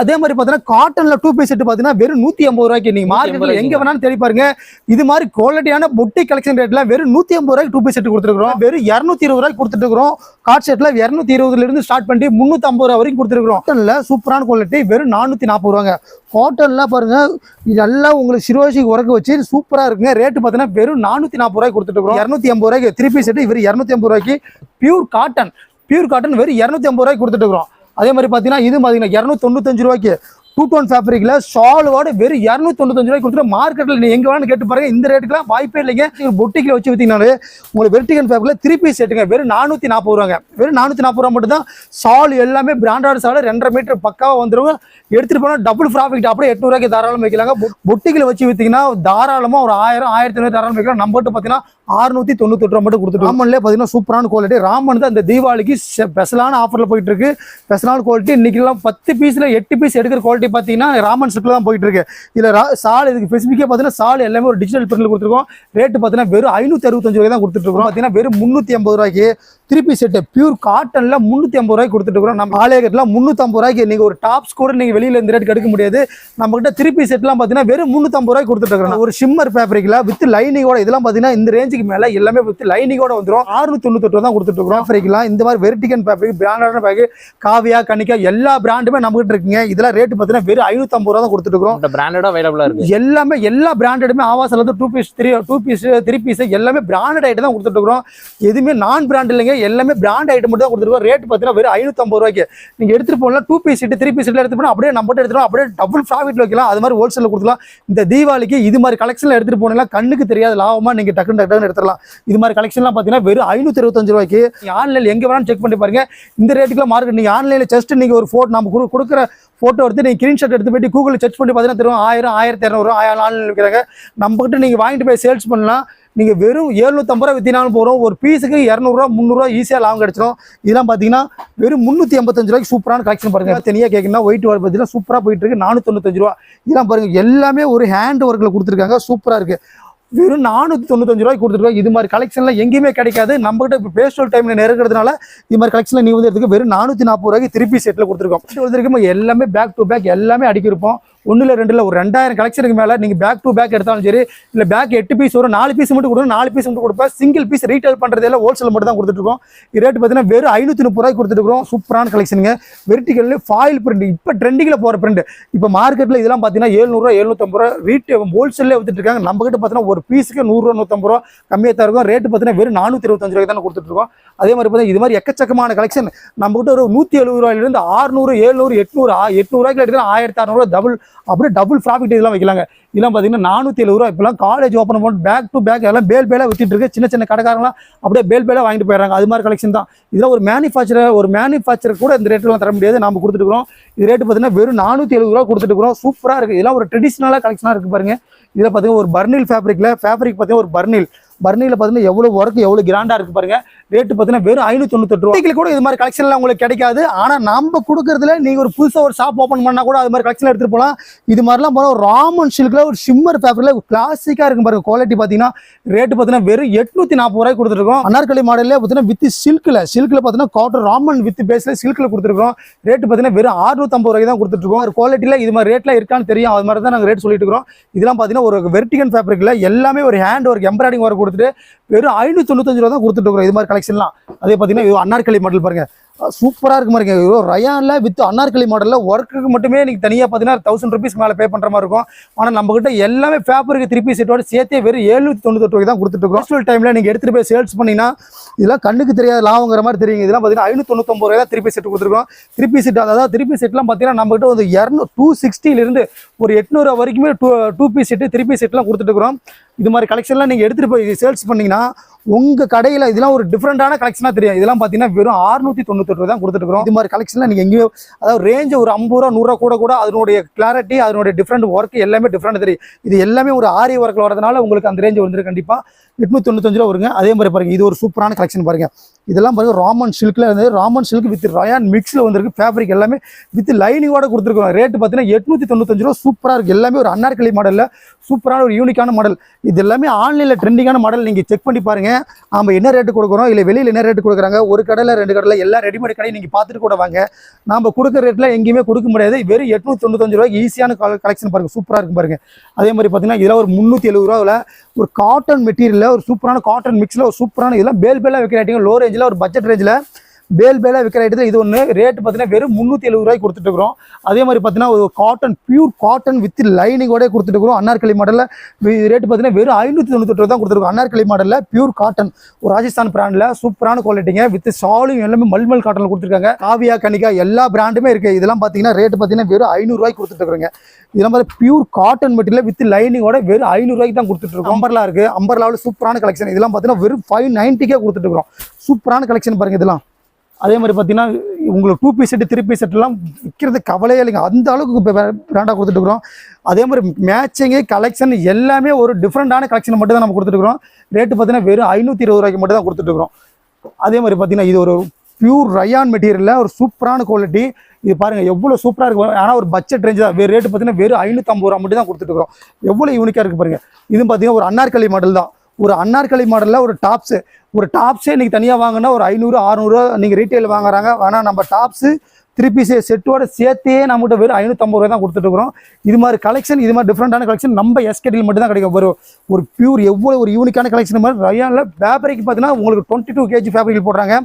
அதே மாதிரி பார்த்தீங்கன்னா காட்டன்ல 2 பீஸ் செட் பார்த்தீங்கன்னா வெறும் 150 ரூபாய்க்கு நீங்க மார்க்கெட்ல எங்க வேணாலும் தேடி பாருங்க. இது மாதிரி குவாலிட்டியான பொட்டி கலெக்ஷன் ரேட்ல வெறும் 150 ரூபாய்க்கு 2 பீஸ் செட் கொடுத்துருக்கோம். வெறும் 220 ரூபாய்க்கு கொடுத்துட்டு இருக்கோம். காட் செட்ல 220 இருந்து ஸ்டார்ட் பண்ணி 350 ரூபாய் வரைக்கும் கொடுத்துருக்கோம். காட்டன்ல சூப்பரான குவாலிட்டி வெறும் 440 ரூபாங்க. காட்டன்ல பாருங்க இதெல்லாம் உங்களுக்கு சிறுவாசிக்கு உறக்க வச்சு சூப்பரா இருக்குங்க. ரேட்டு பார்த்தீங்கன்னா வெறும் 440 ரூபாய்க்கு கொடுத்துட்டு இருக்கோம். 250 ரூபாய்க்கு 3 பீஸ் செட் வெறும் 250 ரூபாய்க்கு பியூர் காட்டன் வெறும் 250 ரூபாய்க்கு கொடுத்துட்டு இருக்கோம். அதே மாதிரி பார்த்தீங்கன்னா இது பார்த்தீங்கன்னா 295 ரூபாய்க்கு டூ டோன் ஃபேப்ரிக்ல ஷாலோட வெறும் 295 ரூபாய் கொடுத்துட்டு மார்க்கெட்ல நீங்க எங்க வேணாலும் கேட்டு பாருங்க. இந்த ரேட்டுக்குலாம் வாய்ப்பே இல்லைங்க. பொட்டிக்கில் வச்சு வித்தீங்கனாலே உங்களுக்கு வெர்டிகன் ஃபேப்ரிக்ல 3 பீஸ் செட்டுங்க வெறும் 440 ரூபாங்க. வெறும் 440 ரூபாய் மட்டும் தான். ஷால் எல்லாமே பிராண்டட் ஷால் 2.5 மீட்டர் பக்காவா வந்துருங்க. எடுத்துட்டு போனா டபுள் ப்ராஃபிட். அப்படியே 800 ரூபாய்க்கு தாராளமா வைக்கலாங்க. பொட்டிக்கில் வச்சு வித்தீங்கன்னா தாராளமா ஒரு 1000 1500 தாராளமா வைக்கலாம். நம்ம கிட்ட பாத்தீங்கன்னா 698 ரூபாய் மட்டும் கொடுத்துட்டு ராமன்லேயே பாத்தீங்கன்னா சூப்பரான குவாலிட்டி. ராமன் தான் இந்த தீபாவளிக்கு ஸ்பெஷலான ஆஃபர்ல போயிட்டு இருக்கு. ஸ்பெஷலான குவாலிட்டி இன்னைக்கு எல்லாம் 10 பீஸ்ல 8 பீஸ் எடுக்கிற குவாலிட்டி பாத்தீங்கன்னா ராமன் சிப்ல தான் போயிட்டு இருக்கு. இதுல சால் இதுக்கு ஸ்பெசிஃபிக்கா பாத்தீங்கன்னா சால் எல்லாமே ஒரு டிஜிட்டல் பிரிண்ட்ல கொடுத்துருக்கோம். ரேட் பாத்தீங்கன்னா வெறும் 565 ரூபாய் தான் கொடுத்துட்டு இருக்கோம். பாத்தீங்கன்னா வெறும் 380 ரூபாய்க்கு 3 பீஸ் செட் பியூர் காட்டன்ல 380 ரூபாய்க்கு கொடுத்துட்டு இருக்கோம். நம்ம ஆலயத்துல 350 ரூபாய்க்கு நீங்க ஒரு டாப்ஸ் கூட நீங்க வெளியில இந்த ரேட் எடுக்க முடியாது. நம்ம கிட்ட 3 பீஸ் செட்லாம் பாத்தீங்கன்னா வெறும் 350 ரூபாய்க்கு கொடுத்துட்டு இருக்கோம். ஒரு ஷிம்மர் ஃபேப்ரிக்ல வித் லைனிங்கோட இதெல்லாம் பாத்தீங்கன்னா இந்த ரேஞ்சுக்கு மேல எல்லாமே வித் லைனிங்கோட வந்துரும். 698 ரூபாய் தான் கொடுத்துட்டு இருக்கோம். ஃபேப்ரிக்லாம் இந்த மாதிரி வெர்டிகன் ஃபேப்ரிக் பிராண்டான ஃபேப்ரிக் காவியா கனிகா எல்லா பிராண்டுமே நம்ம கிட்ட இருக்குங்க. இதெல்லாம் ரேட் பாத்தீங்கன்னா வெறும் 550 ரூபாய் தான் கொடுத்துட்டு இருக்கோம். இந்த பிராண்டடா அவைலபிளா இருக்கு. எல்லாமே எல்லா பிராண்டடுமே ஆவாஸ்ல இருந்து 2 பீஸ் 3 பீஸ் எல்லாமே பிராண்டட் ஐட்டம் தான் கொடுத்துட்டு இருக்கோம். எதுவுமே நான் பிராண்ட் இல்லைங்க. எல்லாமே பிராண்ட் ஐட்டம் மட்டும் தான் கொடுத்துருக்கோம். ரேட் பாத்தீங்கன்னா வெறும் 550 ரூபாய்க்கு நீங்க எடுத்துட்டு போனா 2 பீஸ் செட் 3 பீஸ் செட்ல எடுத்து போனா அப்படியே நம்ம எடுத்துறோம். அப்படியே டபுள் ப்ராஃபிட் வைக்கலாம். அது மாதிரி ஹோல்சேல்ல கொடுக்கலாம். இந்த தீபாவளிக்கு இது மாதிரி கலெக்ஷன்ல எடுத்துட்டு போனா கண்ணுக்கு தெரியாத லாபமா நீங்க டக்குன்னு எடுத்துடலாம். இது மாதிரி கலெக்ஷன்லாம் பாத்தீங்கன்னா வெறும் 525 ரூபாய்க்கு ஆன்லைன்ல எங்க வேணாலும் செக் பண்ணி பாருங்க. இந்த ரேட்டுக்குள்ள மார்க்கெட் நீங்க ஆன்லைன்ல ஜஸ்ட் நீங்க ஒரு போட்டோ நம்ம கொடுக்குற போட்டோ எடுத்து நீங்க ஸ்கிரீன்ஷாட் எடுத்து போயிட்டு கூகுள் சர்ச் பண்ணி பாத்தீங்கன்னா தெரியும் 1000 1200 ரூபாய் ஆன்லைன்ல விற்கிறாங்க. நம்ம கிட்ட நீங்க வாங்கிட்டு போய் சேல்ஸ் பண்ணலாம். நீங்க வெறும் 750 ரூபாய் வித்தினாலும் போறோம். ஒரு பீஸுக்கு 200 ரூபாய் 300 ரூபாய் ஈஸியா லாபம் கிடைச்சிடும். இதெல்லாம் பாத்தீங்கன்னா வெறும் 385 ரூபாய்க்கு சூப்பரான கலெக்ஷன் பாருங்க. தனியா கேட்கணும் ஒயிட் வார் பாத்தீங்கன்னா சூப்பரா போயிட்டு இருக்கு 495 ரூபாய். இதெல்லாம் பாருங்க எல்லாமே ஒரு ஹேண்ட் ஒர்க்ல கொடுத்துருக்காங்க. சூப்பரா இருக்கு. வெறும் 495 ரூபாய்க்கு கொடுத்துருக்கோம். இது மாதிரி கலெக்ஷன்ல எங்கேயுமே கிடைக்காது. நம்ம கிட்ட இப்போ பேஸ்டல் டைம்ல நெருங்கிறதுனால இது மாதிரி கலெக்ஷன்ல நீ வந்து எடுத்துக்க வெறும் 440 ரூபாய்க்கு 3 பீஸ் செட்ல கொடுத்துருக்கோம். எல்லாமே பேக் டு பேக் எல்லாமே அடிக்கிருப்போம். 1 2 ஒரு 2000 கலெக்ஷனுக்கு மேல நீங்க பேக் டு பேக் எடுத்தாலும் சரி இல்ல பேக் 8 பீஸ் வரும் 4 பீஸ் மட்டும் கொடுக்கணும். 4 பீஸ் மட்டும் கொடுப்பேன். சிங்கிள் பீஸ் ரீட்டைல் பண்றது எல்லாம் ஹோல்சேல் மட்டும் தான் கொடுத்துட்டு இருக்கோம். இது ரேட் பாத்தீங்கன்னா வெறும் 530 ரூபாய்க்கு கொடுத்துட்டு இருக்கோம். சூப்பரான கலெக்ஷனுங்க. வெர்டிகல்ல ஃபாயில் பிரிண்ட் இப்ப ட்ரெண்டிங்ல போற பிரிண்ட். இப்ப மார்க்கெட்ல இதெல்லாம் பாத்தீங்கன்னா 700 ரூபாய் 750 ரூபாய் ரீட்டைல் ஹோல்சேல்ல வித்துட்டு இருக்காங்க. நம்ம கிட்ட பாத்தீங்கன்னா ஒரு பீஸுக்கு 100 ரூபாய் 150 ரூபாய் கம்மியா தான் இருக்கும். ரேட் பாத்தீங்கன்னா வெறும் 425 ரூபாய்க்கு தான் கொடுத்துட்டு இருக்கோம். அதே மாதிரி பாத்தீங்கன்னா இது மாதிரி எக்கச்சக்கமான கலெக்ஷன் நம்ம கிட்ட ஒரு 170 ரூபாயில இருந்து 600 700 800 ரூபாய்க்கு எடுக்கலாம். 1600 ரூபாய் டபுள் அப்படியே டபுள் ப்ராஃபிட் இதெல்லாம் வைக்கலாங்க. இதெல்லாம் பாத்தீங்கன்னா 470 ரூபாய். இப்பெல்லாம் காலேஜ் ஓப்பன் பண்ணி பேக் டு பேக் எல்லாம் பேலா வித்துட்டு இருக்கு. சின்ன சின்ன கடைக்காரங்களாம் அப்படியே பேலா வாங்கிட்டு போயிடறாங்க. அது மாதிரி கலெக்ஷன் தான். இதெல்லாம் ஒரு மேனுஃபேக்சர் கூட இந்த ரேட்லாம் தர முடியாது. நம்ம கொடுத்துட்டு இருக்கோம். இது ரேட் பாத்தீங்கன்னா வெறும் 470 ரூபாய் கொடுத்துட்டு இருக்கோம். சூப்பரா இருக்கு. இதெல்லாம் ஒரு ட்ரெடிஷனலா கலெக்ஷனா இருக்கு பாருங்க. இதுல பாத்தீங்கன்னா ஒரு பர்னில் ஃபேப்ரிக் பாத்தீங்கன்னா ஒரு பர்னில பாத்தீங்கன்னா எவ்வளவு ஒர்க் எவ்வளவு கிராண்டா இருக்கு பாருங்க. ரேட் பாத்தீங்கன்னா வெறும் 598 ரூபாய்க்கு கூட இது மாதிரி கலெக்ஷன் எல்லாம் உங்களுக்கு கிடைக்காது. ஆனா நம்ம கொடுக்கறதுல நீங்க ஒரு புதுசா ஒரு ஷாப் ஓபன் பண்ணா கூட அது மாதிரி கலெக்ஷன் எடுத்துட்டு போலாம். இது மாதிரிலாம் போனா ஒரு ராமன் சில்க்ல ஒரு ஷிம்மர் ஃபேப்ரிக்ல கிளாசிக்கா இருக்கும் பாருங்க. குவாலிட்டி பாத்தீங்கன்னா ரேட் பாத்தீங்கன்னா வெறும் 840 ரூபாய்க்கு கொடுத்துருக்கோம். அனார்கலி மாடல்ல பாத்தீங்கன்னா வித் சில்க்ல பாத்தீங்கன்னா காட்டன் ராமன் வித் பேஸ்ல சில்க்ல கொடுத்துருக்கோம். ரேட் பாத்தீங்கன்னா வெறும் 650 ரூபாய்க்கு தான் கொடுத்துட்டு இருக்கோம். ஒரு குவாலிட்டில இது மாதிரி ரேட்ல இருக்கான்னு தெரியும். அது மாதிரி தான் நாங்க ரேட் சொல்லிட்டு இருக்கோம். இதெல்லாம் பாத்தீங்கன்னா ஒரு வெர்டிகன் ஃபேப்ரிக்ல எல்லாமே ஒரு ஹேண்ட் ஒர்க் எம்ப்ராய்டிங் ஒர்க் கொடுத்துட்டு வெறும் 595 ரூபாய் தான் கொடுத்துட்டு இருக்கோம். இது மாதிரி கலெக்ஷன்லாம் அதே பாத்தீங்கன்னா அனார்கலி மாடல் பாருங்க. சூப்பரா இருக்கு பாருங்க. ரயான்ல வித் அனார்கலி மாடல்ல ஒர்க்குக்கு மட்டுமே நீங்க தனியா பாத்தீங்கன்னா 1000 ரூபீஸ் மேல பே பண்ற மாதிரி இருக்கும். ஆனா நம்ம கிட்ட எல்லாமே ஃபேப்ரிக் 3 பீஸ் செட்டோட சேர்த்தே வெறும் 798 ரூபாய் தான் கொடுத்துட்டு இருக்கோம். ஃபெஸ்டிவல் டைம்ல நீங்க எடுத்துட்டு போய் சேல்ஸ் பண்ணீங்கன்னா இதெல்லாம் கண்ணுக்கு தெரியாத லாபங்கிற மாதிரி தெரியுங்க. இதெல்லாம் பாத்தீங்கன்னா 599 ரூபாய் தான் 3 பீஸ் செட் கொடுத்துருக்கோம். 3 பீஸ் செட் அதாவது 3 பீஸ் செட்லாம் பாத்தீங்கன்னா நம்ம கிட்ட ஒரு 260 இருந்து ஒரு 800 வரைக்குமே 2 பீஸ் செட் 3 பீஸ் செட்லாம் கொடுத்துட்டு இருக்கோம். இது மாதிரி கலெக்ஷன்லாம் நீங்க எடுத்துட்டு போய் சேல்ஸ் பண்ணீங்கன்னா உங்க கடையில இதெல்லாம் ஒரு டிஃபரெண்டான கலெக்ஷனா தெரியும். இதெல்லாம் பாத்தீங்கன்னா வெறும் 698 ரூபாய் தான் கொடுத்துட்டு இருக்கோம். இது மாதிரி கலெக்ஷன்ல நீங்க எங்கேயோ அதாவது ரேஞ்ச் ஒரு 50 ரூபா 100 ரூபா கூட அதனுடைய கிளாரிட்டி அதனுடைய டிஃபரெண்ட் ஒர்க் எல்லாமே டிஃபரெண்ட் தெரியும். இது எல்லாமே ஒரு ஆரி ஒர்க்ல வரதுனால உங்களுக்கு அந்த ரேஞ்ச் வந்து கண்டிப்பா 895 ரூபா வருங்க. அதே மாதிரி பாருங்க இது ஒரு சூப்பரான கலெக்ஷன் பாருங்க. இதெல்லாம் பாருங்க ராமன் சில்க்ல இருந்து ராமன் சில்க் வித் ரயான் மிக்ஸ்ல வந்திருக்கு. ஃபேப்ரிக் எல்லாமே வித் லைனிங்கோட கொடுத்துருக்கோம். ரேட் பாத்தீங்கன்னா 895 ரூபா. சூப்பரா இருக்கு. எல்லாமே ஒரு அன்னார்கலி மாடல்ல சூப்பரான ஒரு யூனிக்கான மாடல். இது எல்லாமே ஆன்லைன்ல ட்ரெண்டிங்கான மாடல். நீங்க செக் பண்ணி பாருங்க. நாம என்ன ரேட்டு கொடுக்குறோம் இல்ல வெளியில என்ன ரேட்டு கொடுக்குறாங்க. ஒரு கடையில 2 கடையில எல்லா ரெடிமேட் கடையும் நீங்க பார்த்துட்டு கூட வாங்க. நாம கொடுக்குற ரேட்ல எங்கேயுமே கொடுக்க முடியாது. வெறும் 895 ரூபாய்க்கு ஈஸியான கலெக்ஷன் பாருங்க. சூப்பரா இருக்கு பாருங்க. அதே மாதிரி பாத்தீங்கன்னா இதெல்லாம் ஒரு 370 ரூபாயில ஒரு காட்டன் மெட்டீரியல்ல ஒரு சூப்பரான காட்டன் மிக்ஸ்ல ஒரு சூப்பரான இதெல்லாம் பேலா வைக்கிற ஐட்டம் லோ ரேஞ்சில் ஒரு பட்ஜெட் ரேஞ்சில் பேலாக விற்கிற இடத்துல இது ஒன்று ரேட்டு பார்த்தீங்கன்னா வெறும் 370 ரூபாய்க்கு கொடுத்துட்டு இருக்கிறோம். அதே மாதிரி பார்த்தீங்கன்னா ஒரு காட்டன் பியூர் காட்டன் வித் லைனிங்கோட கொடுத்துட்டு இருக்கிறோம். அன்னார்கலி மாடலில் ரேட்டு பார்த்தீங்கன்னா வெறும் 598 ரூபா தான் கொடுத்துருக்கோம். அன்னார்கலி மாடலில் பியூர் காட்டன் ஒரு ராஜஸ்தான் பிராண்டில் சூப்பரான குவாலிட்டிங்க வித் ஷாலும் எல்லாமே மல்மல் காட்டனில் கொடுத்துருக்காங்க. காவியா கனிகா எல்லா பிராண்டுமே இருக்குது. இதெல்லாம் பார்த்தீங்கன்னா ரேட்டு பார்த்தீங்கன்னா வெறும் 500 ரூபாய்க்கு கொடுத்துட்டு இருக்கிறோங்க. இதெல்லாம் பார்த்து பியூர் காட்டன் மெட்டீரியல் வித் லைனிங்கோட வெறும் 500 ரூபாய்க்கு தான் கொடுத்துட்டு இருக்கோம். அம்பர்லா இருக்கு. அம்பர்லாவில் சூப்பரான கலெக்ஷன். இதெல்லாம் பார்த்தீங்கன்னா வெறும் 590 கொடுத்துட்டு இருக்கோம். சூப்பரான கலெக்ஷன் பாருங்க இதெல்லாம். அதே மாதிரி பார்த்தீங்கன்னா உங்களுக்கு 2 பீஸ் செட்டு 3 பீஸ் செட்டுலாம் விற்கிறது கவலையே இல்லைங்க. அந்த அளவுக்கு பிராண்டாக கொடுத்துட்டு இருக்கிறோம். அதே மாதிரி மேட்சிங்கு கலெக்ஷன் எல்லாமே ஒரு டிஃப்ரெண்டான கலெக்ஷன் மட்டும் தான் நம்ம கொடுத்துட்டு இருக்கிறோம். ரேட்டு பார்த்தீங்கன்னா வெறும் 520 ரூபாய்க்கு மட்டும் தான் கொடுத்துட்டு இருக்கிறோம். அதே மாதிரி பார்த்தீங்கன்னா இது ஒரு பியூர் ரயான் மெட்டீரியலில் ஒரு சூப்பரான குவாலிட்டி. இது பாருங்கள் எவ்வளோ சூப்பராக இருக்கும். ஆனால் ஒரு பட்ஜெட் ரேஞ்சு தான். ரேட்டு பார்த்தீங்கன்னா வெறும் 550 ரூபா மட்டும் தான் கொடுத்துட்டு இருக்கிறோம். எவ்வளோ யூனிக்காக இருக்குது பாருங்கள். இது பார்த்தீங்கன்னா ஒரு அன்னார்கலி மாடல் தான். ஒரு அன்னார்கலி மாடலில் ஒரு டாப்ஸே இன்றைக்கி தனியாக வாங்கினா ஒரு 500-600 நீங்கள் ரீட்டைல் வாங்குறாங்க. ஆனால் நம்ம டாப்ஸு 3 பீஸ் செட்டோட சேர்த்தே நம்மகிட்ட வெறும் 550 ரூபாய் தான் கொடுத்துட்டு இருக்கிறோம். இது மாதிரி கலெக்ஷன் இது மாதிரி டிஃப்ரெண்டான கலெக்ஷன் நம்ம எஸ்கேடியில் மட்டும் தான் கிடைக்கும். ஒரு பியூர் எவ்வளோ ஒரு யூனிக்கான கலெக்ஷன் மாதிரி ரயானில் ஃபேப்ரிக் பார்த்தீங்கன்னா உங்களுக்கு 22 kg ஃபேப்ரிக் போடுறாங்க.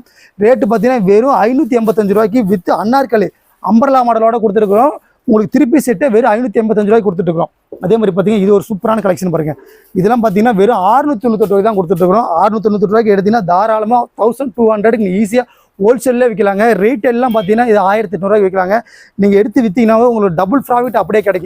ரேட்டு பார்த்தீங்கன்னா வெறும் 585 ரூபாய்க்கு வித் அன்னார்கலி அம்பர்லா மாடலோட கொடுத்துருக்குறோம். உங்களுக்கு 3 பீஸ் செட்டை வெறும் 585 ரூபாய்க்கு கொடுத்துட்டுருக்கோம். அதே மாதிரி பார்த்தீங்கன்னா இது ஒரு சூப்பரான கலெக்ஷன் பாருங்கள். இதெல்லாம் பார்த்தீங்கன்னா வெறும் 698 ரூபாய்க்கு தான் கொடுத்துட்டுருக்கோம். 698 ரூபாய்க்கு எடுத்தீங்கன்னா தாராளமாக 1200 ஈஸியாக ஹோல்சேலில் விற்கலாங்க. ரீட்டெல்லாம் பார்த்தீங்கன்னா இது 1800 ரூபாய்க்கு விற்கலாங்க. நீங்கள் எடுத்து விற்றீங்கன்னாவே உங்களுக்கு டபுள் ப்ராஃபிட் அப்படியே கிடைக்கும்.